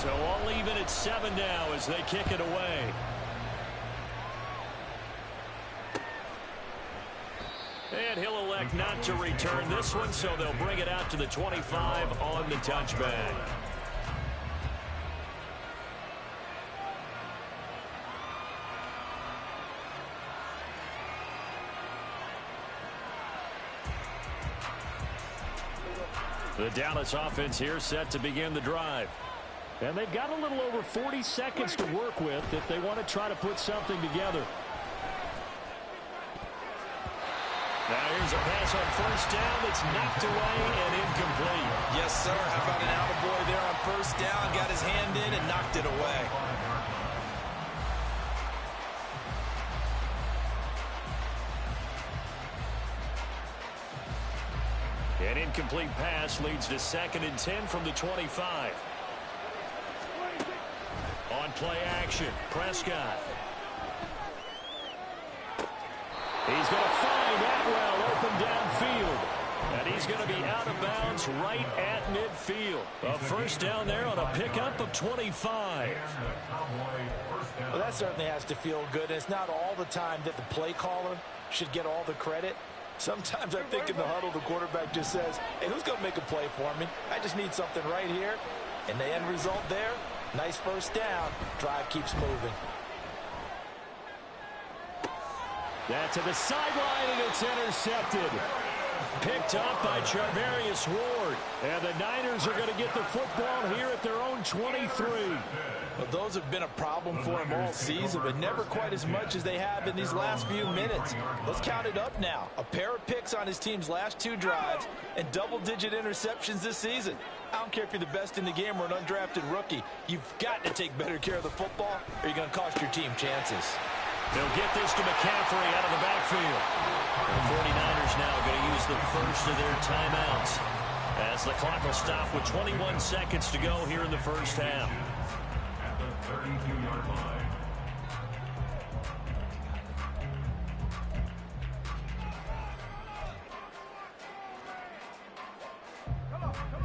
So all even at 7 now as they kick it away. And he'll elect not to return this one, so they'll bring it out to the 25 on the touchback. The Dallas offense here set to begin the drive. And they've got a little over 40 seconds to work with if they want to try to put something together. Now here's a pass on first down that's knocked away and incomplete. Yes, sir. How about an attaboy there on first down? Got his hand in and knocked it away. An incomplete pass leads to 2nd and 10 from the 25. On play action, Prescott. He's going to find Atwell open downfield. And he's going to be out of bounds right at midfield. A first down there on a pickup of 25. Well, that certainly has to feel good. It's not all the time that the play caller should get all the credit. Sometimes I think in the huddle, the quarterback just says, hey, who's going to make a play for me? I just need something right here. And the end result there, nice first down. Drive keeps moving. That to the sideline, and it's intercepted. Picked up by Charvarius Ward. And the Niners are going to get the football here at their own 23. Well, those have been a problem for him all season, but never quite as much as they have in these last few minutes. Let's count it up now. A pair of picks on his team's last 2 drives and double-digit interceptions this season. I don't care if you're the best in the game or an undrafted rookie. You've got to take better care of the football or you're going to cost your team chances. They'll get this to McCaffrey out of the backfield. The 49ers now going to use the first of their timeouts as the clock will stop with 21 seconds to go here in the first half. At the 32-yard line.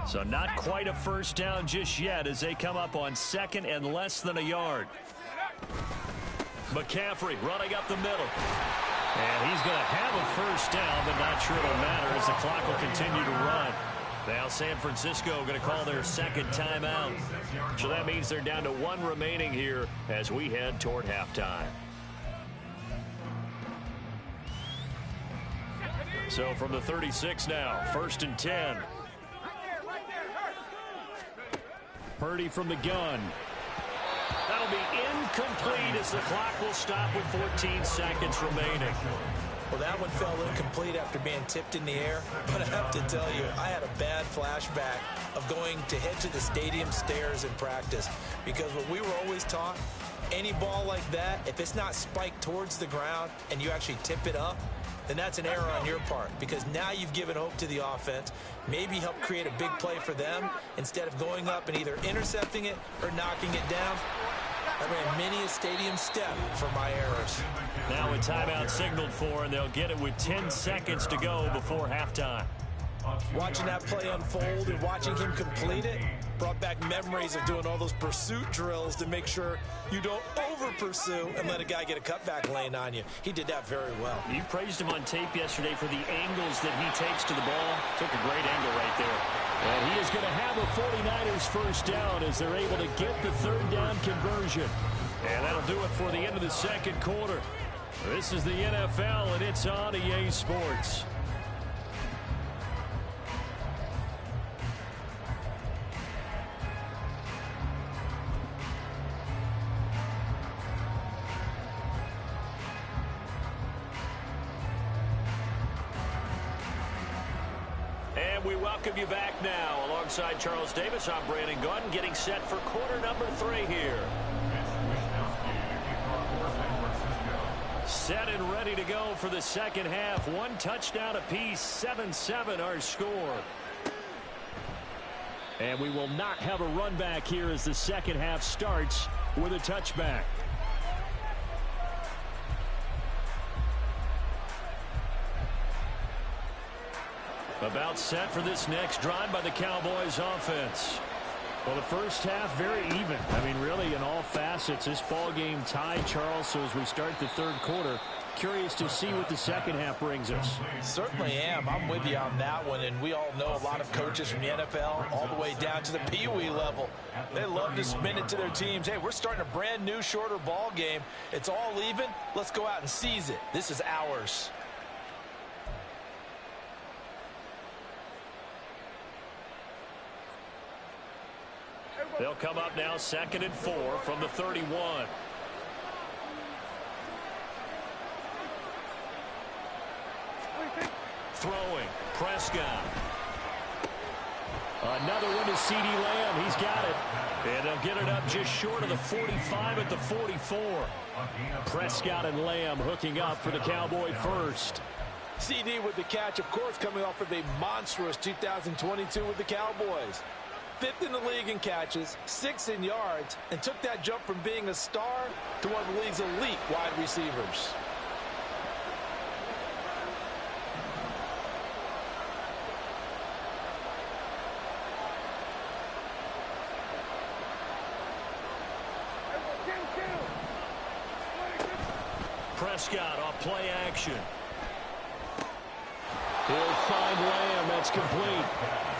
So not quite a first down just yet as they come up on 2nd and less than a yard. McCaffrey running up the middle. And he's going to have a first down, but not sure it'll matter as the clock will continue to run. Now San Francisco going to call their 2nd timeout. So that means they're down to 1 remaining here as we head toward halftime. So from the 36 now, 1st and 10. Purdy from the gun. That'll be incomplete as the clock will stop with 14 seconds remaining. Well, that one fell incomplete after being tipped in the air. But I have to tell you, I had a bad flashback of going to head to the stadium stairs in practice. Because what we were always taught, any ball like that, if it's not spiked towards the ground and you actually tip it up, then that's an error on your part. Because now you've given hope to the offense, maybe help create a big play for them instead of going up and either intercepting it or knocking it down. I ran many a stadium step for my errors. Now a timeout signaled for, and they'll get it with 10 seconds to go before halftime. Watching that play unfold and watching him complete it brought back memories of doing all those pursuit drills to make sure you don't over-pursue and let a guy get a cutback lane on you. He did that very well. You praised him on tape yesterday for the angles that he takes to the ball. Took a great angle right there. And he is going to have a 49ers first down as they're able to get the 3rd down conversion. And that'll do it for the end of the 2nd quarter. This is the NFL, and it's on EA Sports. And we welcome you back now. Alongside Charles Davis, I'm Brandon Gunn, getting set for quarter number 3 here. Set and ready to go for the 2nd half. 1 touchdown apiece, 7-7 our score. And we will not have a run back here as the 2nd half starts with a touchback. About set for this next drive by the Cowboys offense. Well, the first half, very even. I mean, really, in all facets, this ball game tied, Charles. So as we start the third quarter, curious to see what the second half brings us. Certainly am. I'm with you on that one. And we all know a lot of coaches from the NFL all the way down to the Pee-wee level. They love to spin it to their teams. Hey, we're starting a brand new, shorter ball game. It's all even. Let's go out and seize it. This is ours. They'll come up now 2nd and 4 from the 31. Throwing, Prescott. Another one to CeeDee Lamb. He's got it. And they'll get it up just short of the 45 at the 44. Prescott and Lamb hooking up for the Cowboy first. CD with the catch, of course, coming off of a monstrous 2022 with the Cowboys. 5th in the league in catches, 6th in yards, and took that jump from being a star to one of the league's elite wide receivers. Prescott off play action. He'll find Lamb. That's complete.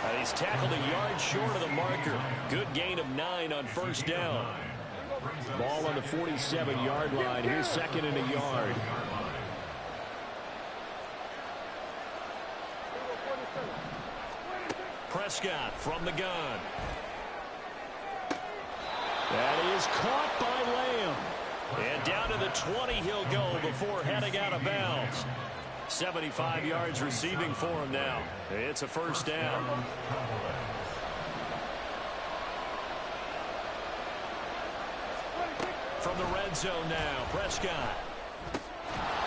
And he's tackled a yard short of the marker. Good gain of 9 on first down. Ball on the 47-yard line. Here's 2nd and a yard. Prescott from the gun. That is caught by Lamb. And down to the 20 he'll go before heading out of bounds. 75 yards receiving for him now. It's a first down. From the red zone now, Prescott.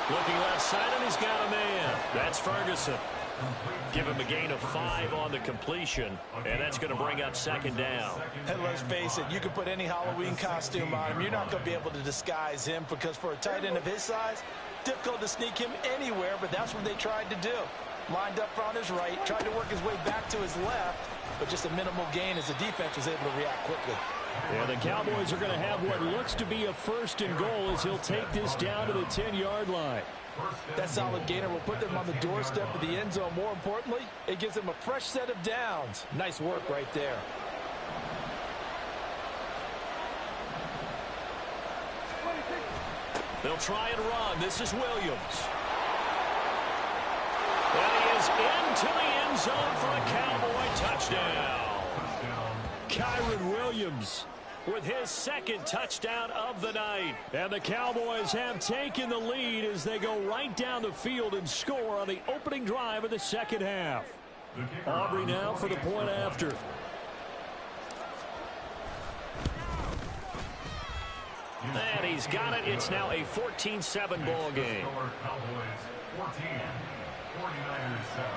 Looking left side, and he's got a man. That's Ferguson. Give him a gain of 5 on the completion, and that's going to bring up 2nd down. And let's face it, you can put any Halloween costume on him. You're not going to be able to disguise him because for a tight end of his size, difficult to sneak him anywhere, but that's what they tried to do. Lined up on his right, tried to work his way back to his left, but just a minimal gain as the defense was able to react quickly. Yeah, the Cowboys are going to have what looks to be a 1st and goal as he'll take this down to the 10-yard line. That solid gainer will put them on the doorstep of the end zone. More importantly, it gives them a fresh set of downs. Nice work right there. They'll try and run. This is Williams. And he is into the end zone for a Cowboy touchdown. Kyren Williams with his 2nd touchdown of the night. And the Cowboys have taken the lead as they go right down the field and score on the opening drive of the second half. Aubrey now for the point after. And he's got it. It's now a 14-7 ball game. Cowboys 14, 49ers 7.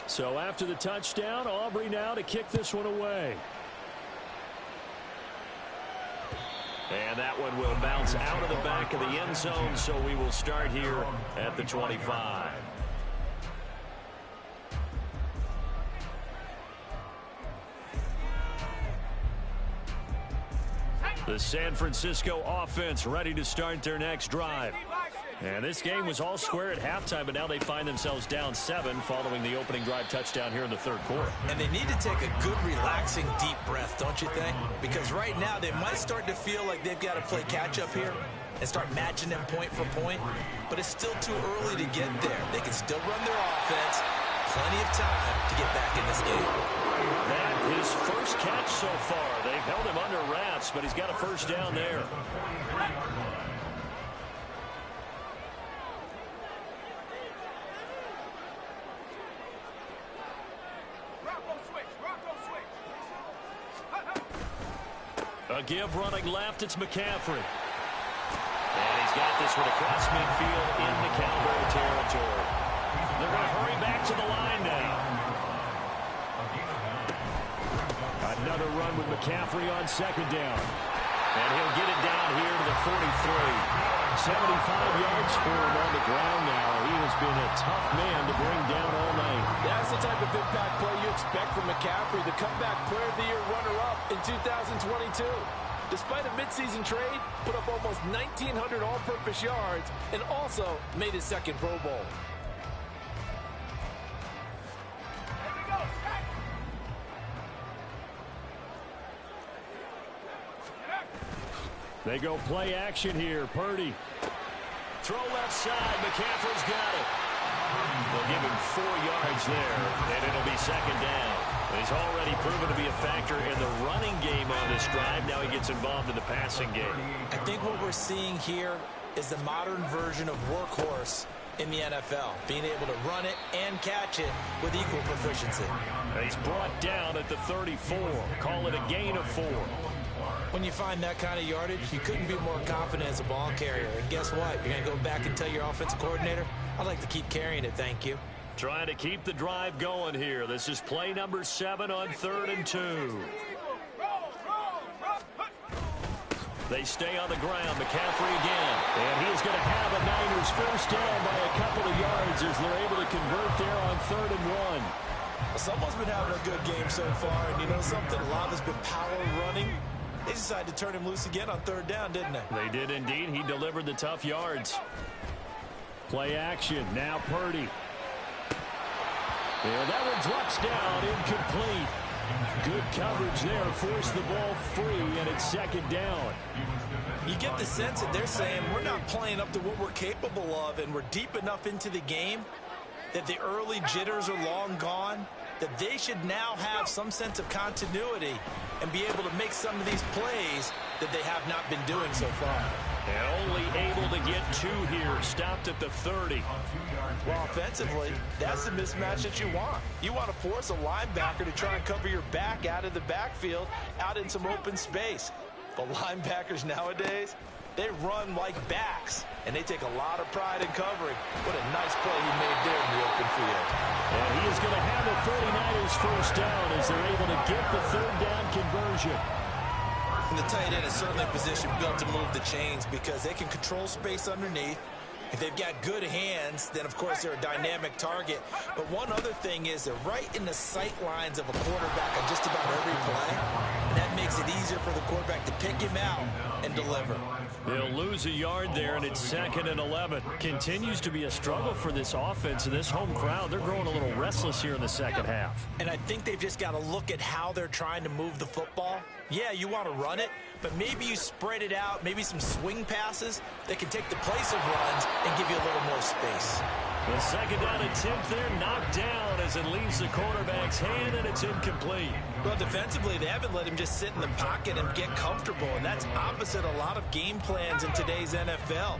So after the touchdown, Aubrey now to kick this one away. And that one will bounce out of the back of the end zone, so we will start here at the 25. The San Francisco offense ready to start their next drive. And this game was all square at halftime, but now they find themselves down 7 following the opening drive touchdown here in the third quarter. And they need to take a good, relaxing, deep breath, don't you think? Because right now they might start to feel like they've got to play catch-up here and start matching them point for point. But it's still too early to get there. They can still run their offense. Plenty of time to get back in this game. That his first catch so far. They've held him under wraps, but he's got a first down there. A give running left, it's McCaffrey. And he's got this one across midfield into Cowboy territory. They're going to hurry back to the line now. Another run with McCaffrey on 2nd down. And he'll get it down here to the 43. 75 yards for him on the ground now. He has been a tough man to bring down all night. That's the type of impact play you expect from McCaffrey, the comeback player of the year runner-up in 2022. Despite a midseason trade, put up almost 1,900 all-purpose yards and also made his second Pro Bowl. They go play action here. Purdy. Throw left side. McCaffrey's got it. They'll give him 4 yards there, and it'll be second down. He's already proven to be a factor in the running game on this drive. Now he gets involved in the passing game. I think what we're seeing here is the modern version of workhorse in the NFL, being able to run it and catch it with equal proficiency. He's brought down at the 34. Call it a gain of 4. When you find that kind of yardage, you couldn't be more confident as a ball carrier. And guess what? You're going to go back and tell your offensive coordinator, I'd like to keep carrying it, thank you. Trying to keep the drive going here. This is play number 7 on 3rd and 2. They stay on the ground. McCaffrey again. And he is going to have a Niners first down by a couple of yards as they're able to convert there on 3rd and 1. Well, someone's been having a good game so far. And you know something? A lot has been power running. They decided to turn him loose again on 3rd down, didn't they? They did indeed. He delivered the tough yards. Play action. Now Purdy. And that one drops down, incomplete. Good coverage there, forced the ball free, and it's second down. You get the sense that they're saying we're not playing up to what we're capable of, and we're deep enough into the game that the early jitters are long gone, that they should now have some sense of continuity and be able to make some of these plays that they have not been doing so far. And only able to get 2 here, stopped at the 30. Well, offensively, that's the mismatch that you want. You want to force a linebacker to try and cover your back out of the backfield, out in some open space. But linebackers nowadays, they run like backs, and they take a lot of pride in covering. What a nice play he made there in the open field. And he is going to have the 49ers first down as they're able to get the 3rd down conversion. And the tight end is certainly a position built to move the chains because they can control space underneath. If they've got good hands, then, of course, they're a dynamic target. But one other thing is they're right in the sight lines of a quarterback on just about every play. And that makes it easier for the quarterback to pick him out and deliver. They'll lose a yard there, and it's 2nd and 11. Continues to be a struggle for this offense and this home crowd. They're growing a little restless here in the second half. And I think they've just got to look at how they're trying to move the football. Yeah, you want to run it, but maybe you spread it out, maybe some swing passes that can take the place of runs and give you a little more space. The 2nd down attempt there knocked down as it leaves the quarterback's hand, and it's incomplete. Well, defensively, they haven't let him just sit in the pocket and get comfortable, and that's opposite a lot of game plans in today's NFL.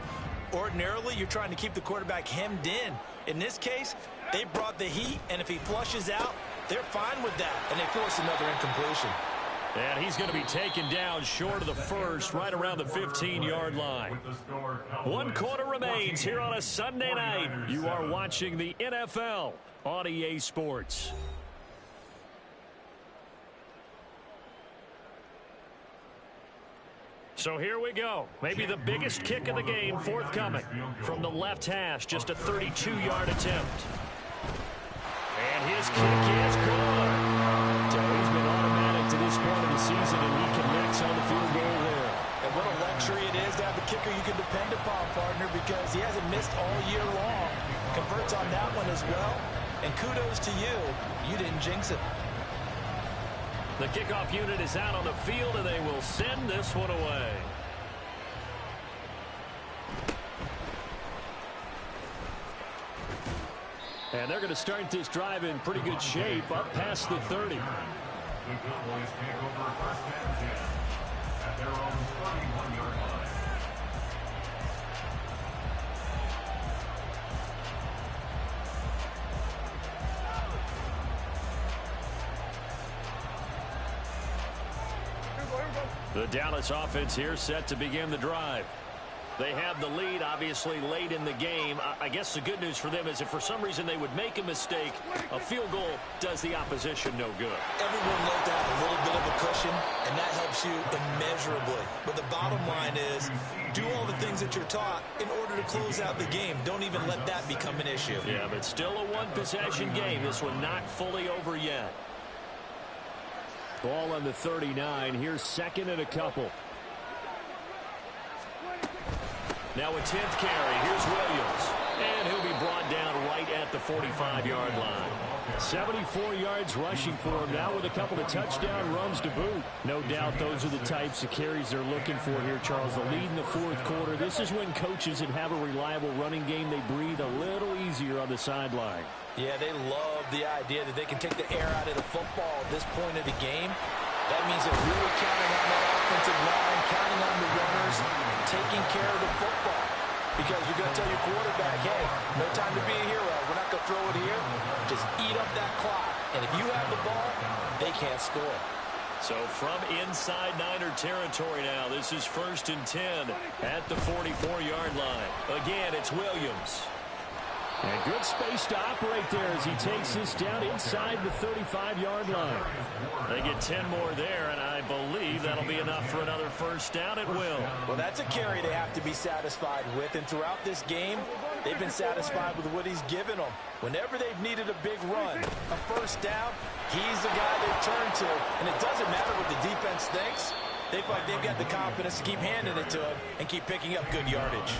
Ordinarily, you're trying to keep the quarterback hemmed in. In this case, they brought the heat, and if he flushes out, they're fine with that, and they force another incompletion. And he's going to be taken down short of the first, right around the 15-yard line. 1 quarter remains here on a Sunday night. You are watching the NFL on EA Sports. So here we go. Maybe the biggest kick of the game forthcoming. From the left hash, just a 32-yard attempt. And his kick is good. He's been automatic to this point of the season, and he connects on the field goal there. And what a luxury it is to have a kicker you can depend upon, partner, because he hasn't missed all year long. Converts on that one as well. And kudos to you. You didn't jinx it. The kickoff unit is out on the field, and they will send this one away. And they're going to start this drive in pretty good shape, up past the 30. The Cowboys take over 1st and 10 at their own 31-yard line. The Dallas offense here set to begin the drive. They have the lead, obviously, late in the game. I guess the good news for them is if for some reason they would make a mistake, a field goal does the opposition no good. Everyone loves to have a little bit of a cushion, and that helps you immeasurably. But the bottom line is, do all the things things that you're taught in order to close out the game. Don't even let that become an issue. Yeah, but still a one-possession game. This one not fully over yet. Ball on the 39. Here's second and a couple. Now a 10th carry. Here's Williams. And he'll be brought down right at the 45-yard line. 74 yards rushing for him now with a couple of touchdown runs to boot. No doubt those are the types of carries they're looking for here, Charles. The lead in the fourth quarter. This is when coaches that have a reliable running game, they breathe a little easier on the sideline. Yeah, they love the idea that they can take the air out of the football at this point of the game. That means they're really counting on that offensive line, counting on the runners, taking care of the football. Because you're going to tell your quarterback, hey, no time to be a hero. We're not going to throw it here. Just eat up that clock. And if you have the ball, they can't score. So from inside Niner territory now, this is 1st and 10 at the 44-yard line. Again, it's Williams. And good space to operate there as he takes this down inside the 35-yard line. They get 10 more there, and I believe that'll be enough for another first down at will. Well, that's a carry they have to be satisfied with, and throughout this game, they've been satisfied with what he's given them. Whenever they've needed a big run, a first down, he's the guy they turn to. And it doesn't matter what the defense thinks. They feel like they've got the confidence to keep handing it to him and keep picking up good yardage.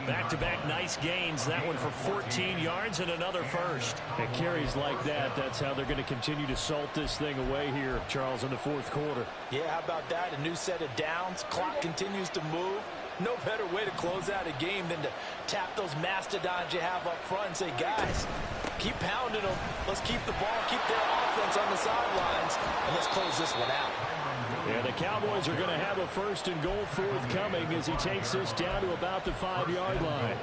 Back-to-back nice gains. That one for 14 yards and another first. At carries like that, that's how they're going to continue to salt this thing away here, Charles, in the fourth quarter. Yeah, how about that? A new set of downs. Clock continues to move. No better way to close out a game than to tap those mastodons you have up front and say, guys, keep pounding them. Let's keep the ball, keep their offense on the sidelines, and let's close this one out. Yeah, the Cowboys are going to have a 1st and goal forthcoming as he takes this down to about the 5-yard line.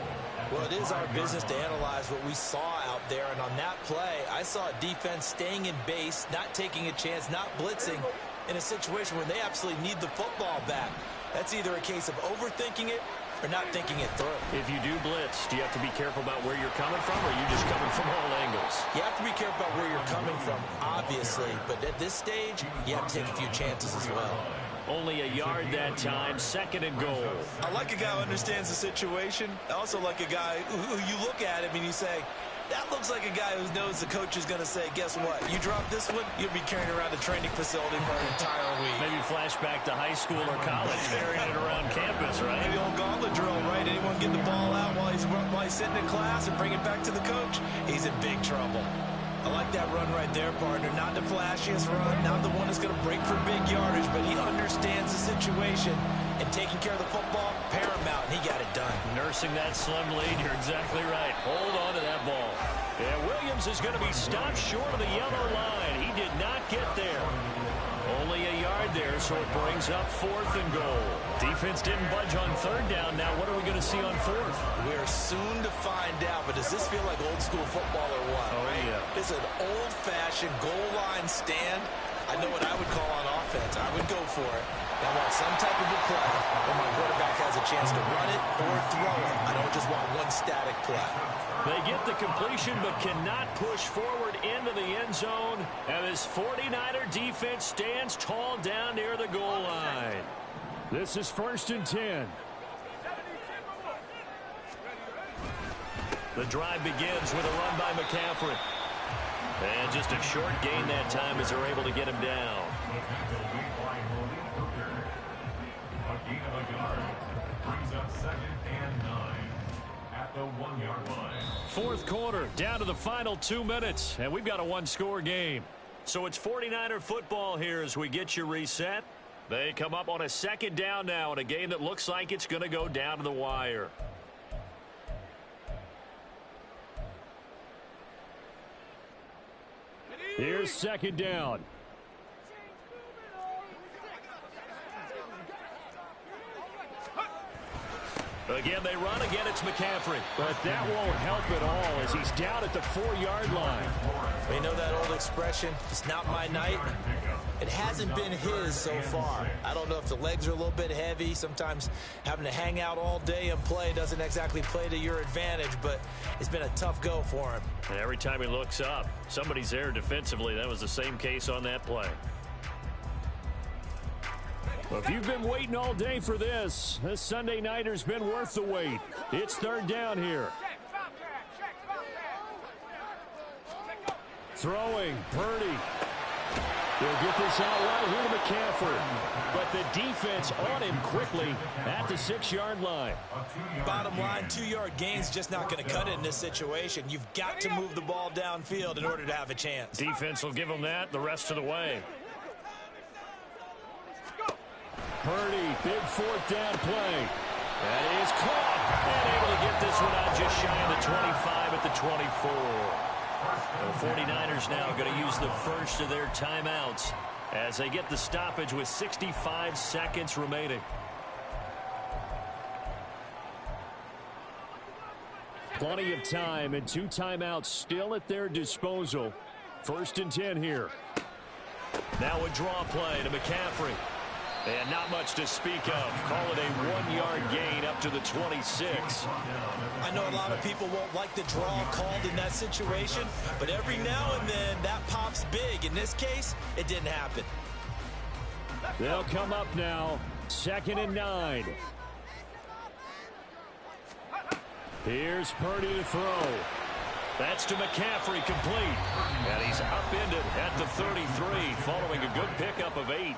Well, it is our business to analyze what we saw out there, and on that play, I saw a defense staying in base, not taking a chance, not blitzing in a situation where they absolutely need the football back. That's either a case of overthinking it or not thinking it through. If you do blitz, do you have to be careful about where you're coming from, or are you just coming from all angles? You have to be careful about where you're coming from, obviously, but at this stage, you have to take a few chances as well. Only a yard that time, 2nd and goal. I like a guy who understands the situation. I also like a guy who you look at him and you say, that looks like a guy who knows the coach is going to say, guess what? You drop this one, you'll be carrying around a training facility for an entire week. Maybe flashback to high school or college, carrying it around campus, right? Maybe the old gauntlet drill, right? Anyone get the ball out while he's sitting in class and bring it back to the coach? He's in big trouble. I like that run right there, partner. Not the flashiest run, not the one that's going to break for big yardage, but he understands the situation, and taking care of the football, paramount, and he got it done. Nursing that slim lead, you're exactly right. Hold on to that ball. And Williams is going to be stopped short of the yellow line. He did not get there. Only a yard there, so it brings up 4th and goal. Defense didn't budge on 3rd down. Now what are we going to see on 4th? We're soon to find out, but does this feel like old school football or what? Oh, yeah. It's an old-fashioned goal line stand. I know what I would call on offense. I would go for it. I want some type of a play where my quarterback has a chance to run it or throw it. I don't just want one static play. They get the completion but cannot push forward into the end zone. And this 49er defense stands tall down near the goal line. This is 1st and 10. The drive begins with a run by McCaffrey. And just a short gain that time as they're able to get him down. A gain of a yard brings up 2nd and 9 at the 1-yard line. Fourth quarter, down to the final 2 minutes, and we've got a one-score game. So it's 49er football here as we get you reset. They come up on a 2nd down now in a game that looks like it's going to go down to the wire. Here's 2nd down. Again, they run. Again, it's McCaffrey. But that won't help at all as he's down at the 4-yard line. You know that old expression, it's not my night? It hasn't been his so far. I don't know if the legs are a little bit heavy. Sometimes having to hang out all day and play doesn't exactly play to your advantage, but it's been a tough go for him. And every time he looks up, somebody's there defensively. That was the same case on that play. Well, if you've been waiting all day for this Sunday nighter's been worth the wait. It's third down here. Throwing, Purdy. He'll get this out right here to McCaffrey. But the defense on him quickly at the 6-yard line. Bottom line, 2-yard gain's just not going to cut it in this situation. You've got to move the ball downfield in order to have a chance. Defense will give them that the rest of the way. Purdy, big fourth down play. That is caught. And able to get this one out just shy of the 25 at the 24. The 49ers now going to use the first of their timeouts as they get the stoppage with 65 seconds remaining. Plenty of time and 2 timeouts still at their disposal. 1st and 10 here. Now a draw play to McCaffrey. And not much to speak of. Call it a 1-yard gain up to the 26. I know a lot of people won't like the draw called in that situation, but every now and then that pops big. In this case, it didn't happen. They'll come up now. 2nd and 9. Here's Purdy to throw. That's to McCaffrey, complete. And he's upended at the 33 following a good pickup of 8.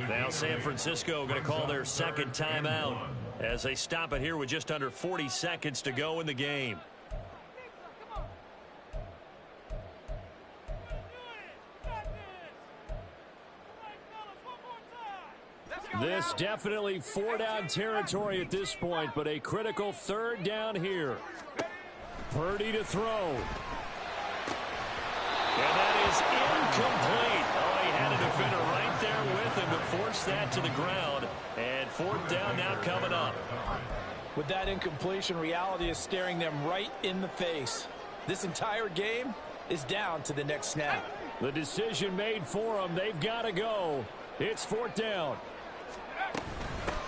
Now San Francisco going to call their second timeout as they stop it here with just under 40 seconds to go in the game. This definitely 4-down territory at this point, but a critical 3rd down here. Purdy to throw. And that is incomplete. Oh, he had a defender right there with him to force that to the ground. And 4th down now coming up. With that incompletion, reality is staring them right in the face. This entire game is down to the next snap. The decision made for them. They've got to go. It's 4th down.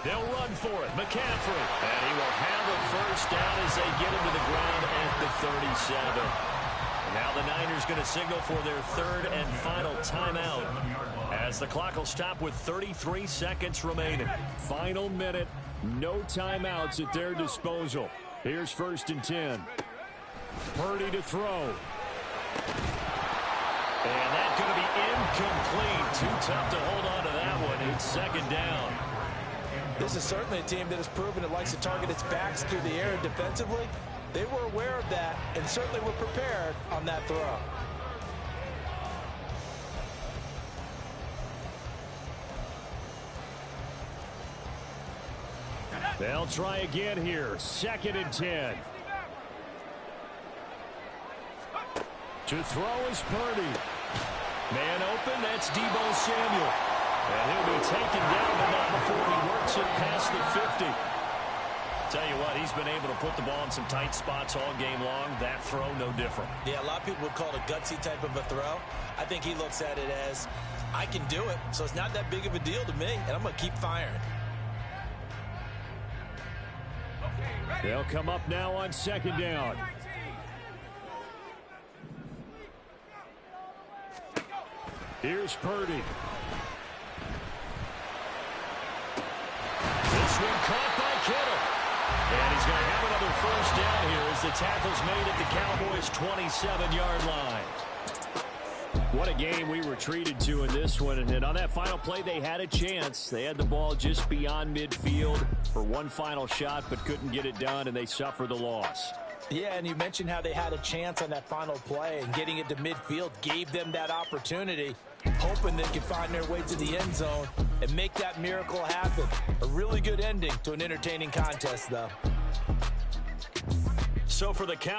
They'll run for it. McCaffrey. And he will have a first down as they get him to the ground at the 37. Now the Niners going to signal for their 3rd and final timeout as the clock will stop with 33 seconds remaining. Final minute, no timeouts at their disposal. Here's 1st and 10. Purdy to throw. And that's going to be incomplete. Too tough to hold on to that one. It's 2nd down. This is certainly a team that has proven it likes to target its backs through the air defensively. They were aware of that and certainly were prepared on that throw. They'll try again here. 2nd and 10. To throw is Purdy. Man open, that's Deebo Samuel. And he'll be taken down, but not before he works it past the 50. Tell you what, he's been able to put the ball in some tight spots all game long. That throw, no different. Yeah, a lot of people would call it a gutsy type of a throw. I think he looks at it as, I can do it, so it's not that big of a deal to me, and I'm going to keep firing. They'll come up now on 2nd down. Here's Purdy. This one caught by Kittle. And he's going to have another first down here as the tackle's made at the Cowboys' 27-yard line. What a game we were treated to in this one. And on that final play, they had a chance. They had the ball just beyond midfield for one final shot, but couldn't get it done, and they suffer the loss. Yeah, and you mentioned how they had a chance on that final play, and getting it to midfield gave them that opportunity, hoping they could find their way to the end zone and make that miracle happen. A really good ending to an entertaining contest, though. So for the Cowboys,